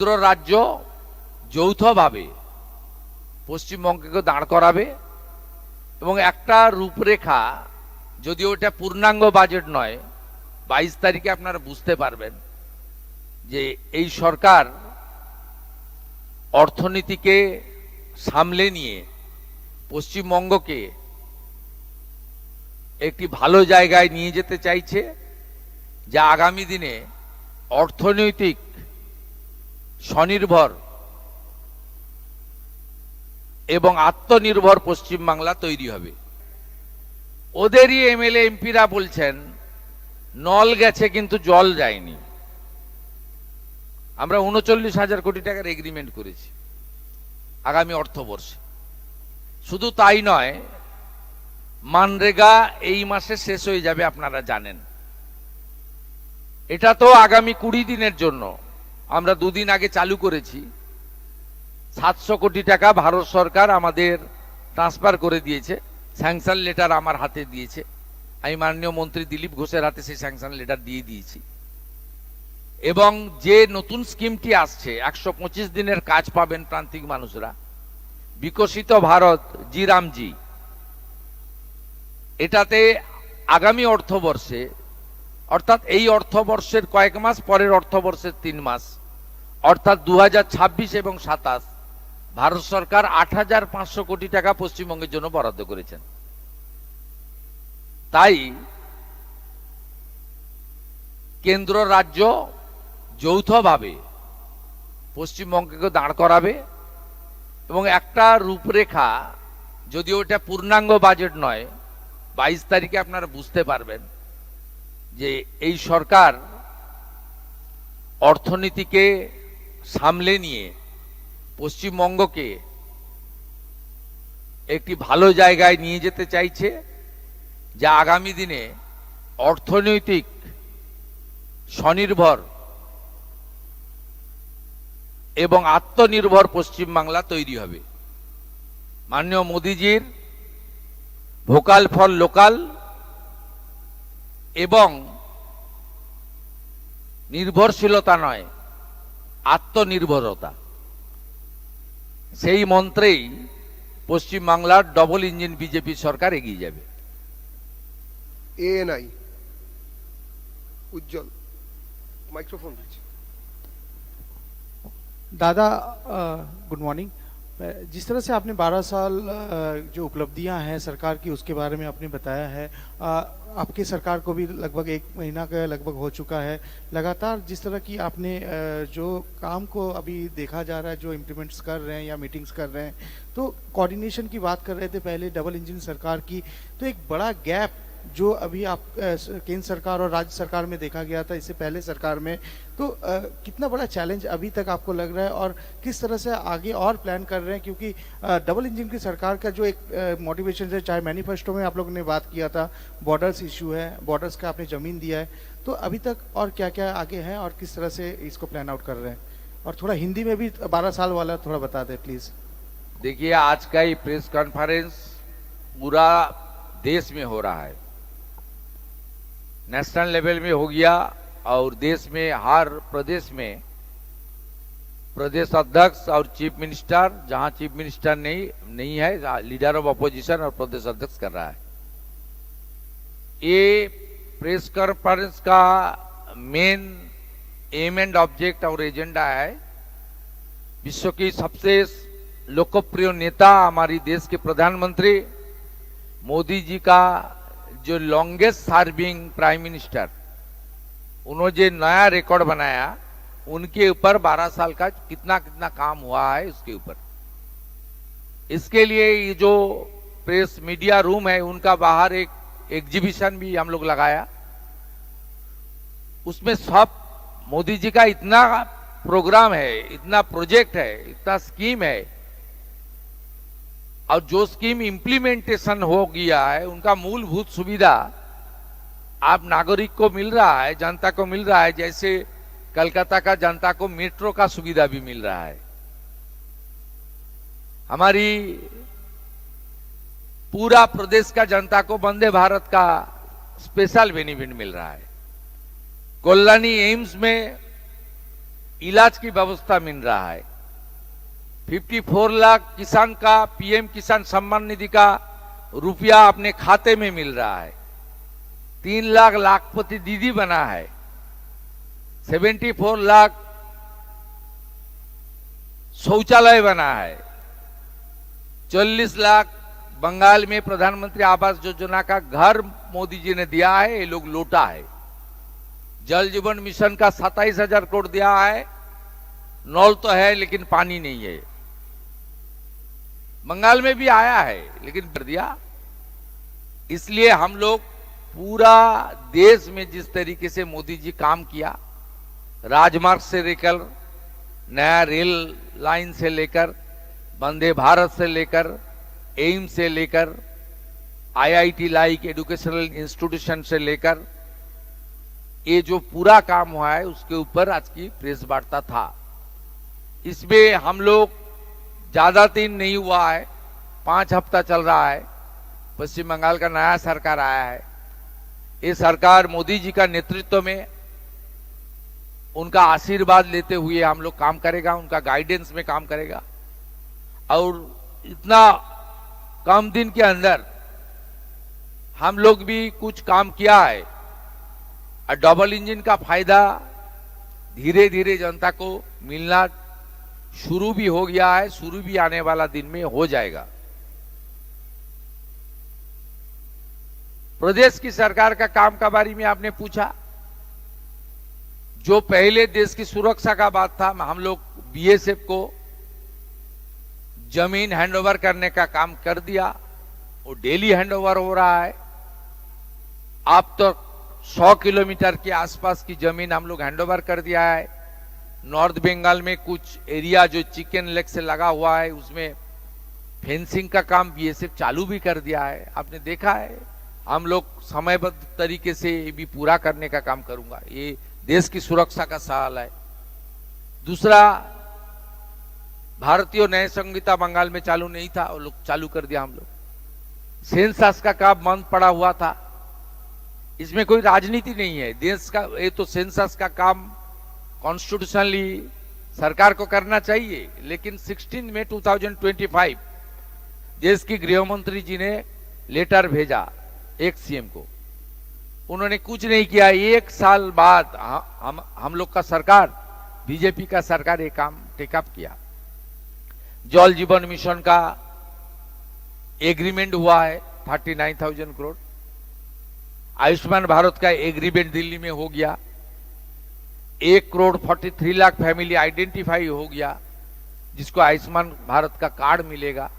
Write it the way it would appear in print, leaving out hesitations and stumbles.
কেন্দ্র রাজ্য যৌথভাবে পশ্চিমবঙ্গকে দাঁড় করাবে এবং একটা রূপরেখা, যদিও এটা পূর্ণাঙ্গ বাজেট নয়, 22 তারিখে আপনারা বুঝতে পারবেন যে এই সরকার অর্থনীতিকে সামলে নিয়ে পশ্চিমবঙ্গকে একটি ভালো জায়গায় নিয়ে যেতে চাইছে, যা আগামী দিনে অর্থনৈতিক স্বনির্ভর এবং আত্মনির্ভর পশ্চিমবাংলা তৈরি হবে। ওদেরই এমএলএ এমপিরা বলছেন নল গেছে কিন্তু জল যায়নি। আমরা ৩৯,০০০ কোটি টাকার এগ্রিমেন্ট করেছি আগামী অর্থবর্ষে। শুধু তাই নয়, মানরেগা এই মাসে শেষ হয়ে যাবে, আপনারা জানেন। এটা তো আগামী 20 দিনের জন্য। আমরা 2 দিন আগে চালু করেছি। 700 কোটি টাকা ভারত সরকার আমাদের ট্রান্সফার করে দিয়েছে। স্যাংশন লেটার আমার হাতে দিয়েছে। আমি মাননীয় মন্ত্রী দিলীপ ঘোষের হাতে সেই স্যাংশন লেটার দিয়ে দিয়েছি। এবং যে নতুন স্কিমটি আসছে, 125 দিনের কাজ পাবেন প্রান্তিক মানুষরা, বিকশিত ভারত জি রামজি, এটাতে আগামী অর্থবর্ষে, অর্থাৎ এই অর্থবর্ষের কয়েক মাস পরের অর্থবর্ষের 3 মাস, অর্থাৎ 2026 এবং 27, ভারত সরকার 8,500 কোটি টাকা পশ্চিমবঙ্গের জন্য বরাদ্দ করেছেন। তাই কেন্দ্র রাজ্য যৌথভাবে পশ্চিমবঙ্গকে দাঁড় করাবে এবং একটা রূপরেখা, যদিও এটা পূর্ণাঙ্গ বাজেট নয়, 22 তারিখে আপনারা বুঝতে পারবেন যে এই সরকার অর্থনীতিকে সামলে নিয়ে পশ্চিমবঙ্গকে একটি ভালো জায়গায় নিয়ে যেতে চাইছে, যা আগামী দিনে অর্থনৈতিক স্বনির্ভর এবং আত্মনির্ভর পশ্চিমবাংলা তৈরি হবে। মাননীয় মোদিজির ভোকাল ফর লোকাল এবং নির্ভরশীলতা নয়, আত্মনির্ভরতা, সেই মন্ত্রেই পশ্চিমবাংলার ডবল ইঞ্জিন বিজেপি সরকার এগিয়ে যাবে। এএনআই উজ্জ্বল माइक्रोफोन दीजिए। दादा गुड मॉर्निंग। जिस तरह से आपने 12 साल जो उपलब्धियां हैं सरकार की उसके बारे में आपने बताया है, आपकी सरकार को भी लगभग 1 महीना का लगभग हो चुका है। लगातार जिस तरह की आपने जो काम को अभी देखा जा रहा है, जो इम्प्लीमेंट्स कर रहे हैं या मीटिंग्स कर रहे हैं, तो कोऑर्डिनेशन की बात कर रहे थे पहले डबल इंजन सरकार की, तो एक बड़ा गैप जो अभी आप केंद्र सरकार और राज्य सरकार में देखा गया था इससे पहले सरकार में, तो कितना बड़ा चैलेंज अभी तक आपको लग रहा है और किस तरह से आगे और प्लान कर रहे हैं? क्योंकि डबल इंजन की सरकार का जो एक मोटिवेशन है, चाहे मैनिफेस्टो में आप लोगों ने बात किया था, बॉर्डर्स इशू है, बॉर्डर्स का आपने जमीन दिया है, तो अभी तक और क्या क्या आगे है और किस तरह से इसको प्लान आउट कर रहे हैं? और थोड़ा हिंदी में भी 12 साल वाला थोड़ा बता दें प्लीज। देखिए, आज का ये प्रेस कॉन्फ्रेंस पूरा देश में हो रहा है, नेशनल लेवल में हो गया और देश में हर प्रदेश में प्रदेश अध्यक्ष और चीफ मिनिस्टर, जहां चीफ मिनिस्टर नहीं है, लीडर ऑफ अपोजिशन और प्रदेश अध्यक्ष कर रहा है। ये प्रेस कॉन्फ्रेंस का मेन एम एंड ऑब्जेक्ट और एजेंडा है विश्व की सबसे लोकप्रिय नेता, हमारी देश के प्रधानमंत्री मोदी जी का जो लॉन्गेस्ट सर्विंग प्राइम मिनिस्टर, उन्होंने जो नया रिकॉर्ड बनाया, उनके ऊपर 12 साल का कितना कितना काम हुआ है उसके ऊपर। इसके लिए ये जो प्रेस मीडिया रूम है, उनका बाहर एक एग्जीबिशन भी हम लोग लगाया। उसमें सब मोदी जी का इतना प्रोग्राम है, इतना प्रोजेक्ट है, इतना स्कीम है, और जो स्कीम इंप्लीमेंटेशन हो गया है, उनका मूलभूत सुविधा आप नागरिक को मिल रहा है, जनता को मिल रहा है। जैसे कलकत्ता का जनता को मेट्रो का सुविधा भी मिल रहा है, हमारी पूरा प्रदेश का जनता को वंदे भारत का स्पेशल बेनिफिट मिल रहा है। कल्याणी एम्स में इलाज की व्यवस्था मिल रहा है। 54 लाख किसान का पीएम किसान सम्मान निधि का रुपया अपने खाते में मिल रहा है। 3 लाख लाखपति दीदी बना है। 74 लाख शौचालय बना है। 40 लाख बंगाल में प्रधानमंत्री आवास योजना का घर मोदी जी ने दिया है, ये लोग लौटा है। जल जीवन मिशन का 27,000 करोड़ दिया है। नल तो है लेकिन पानी नहीं है। बंगाल में भी आया है लेकिन कर दिया। इसलिए हम लोग पूरा देश में जिस तरीके से मोदी जी काम किया, राजमार्ग से लेकर नया रेल लाइन से लेकर वंदे भारत से लेकर एम्स से लेकर आईआईटी लाइक एजुकेशनल इंस्टीट्यूशन से लेकर ये जो पूरा काम हुआ है उसके ऊपर आज की प्रेस वार्ता था। इसमें हम लोग ज्यादा दिन नहीं हुआ है, 5 हफ्ता चल रहा है। पश्चिम बंगाल का नया सरकार आया है। ये सरकार मोदी जी का नेतृत्व में उनका आशीर्वाद लेते हुए हम लोग काम करेगा, उनका गाइडेंस में काम करेगा। और इतना कम दिन के अंदर हम लोग भी कुछ काम किया है और डबल इंजन का फायदा धीरे धीरे जनता को मिलना शुरू भी हो गया है, शुरू भी आने वाला दिन में हो जाएगा। प्रदेश की सरकार का काम के बारे में आपने पूछा। जो पहले देश की सुरक्षा का बात था, हम लोग बीएसएफ को जमीन हैंडओवर करने का काम कर दिया। वो डेली हैंडओवर हो रहा है। अब तो 100 किलोमीटर के आसपास की जमीन हम लोग हैंडओवर कर दिया है। नॉर्थ बंगाल में कुछ एरिया जो चिकन लेग से लगा हुआ है उसमें फेंसिंग का काम बीएसएफ चालू भी कर दिया है। आपने देखा है। हम लोग समयबद्ध तरीके से ये भी पूरा करने का काम करूंगा। ये देश की सुरक्षा का सवाल है। दूसरा, भारतीय न्याय संहिता बंगाल में चालू नहीं था, वो लोग चालू कर दिया। हम लोग सेंसस का काम बंद पड़ा हुआ था। इसमें कोई राजनीति नहीं है। देश का ये तो सेंसस का काम कॉन्स्टिट्यूशनली सरकार को करना चाहिए, लेकिन 16 मई 2025 देश की गृह मंत्री जी ने लेटर भेजा एक सीएम को। उन्होंने कुछ नहीं किया। 1 साल बाद हम लोग का सरकार, बीजेपी का सरकार ये काम टेकअप किया। जल जीवन मिशन का एग्रीमेंट हुआ है 39,000 करोड़। आयुष्मान भारत का एग्रीमेंट दिल्ली में हो गया। 1 करोड़ 43 लाख फैमिली आइडेंटिफाई हो गया जिसको आयुष्मान भारत का कार्ड मिलेगा।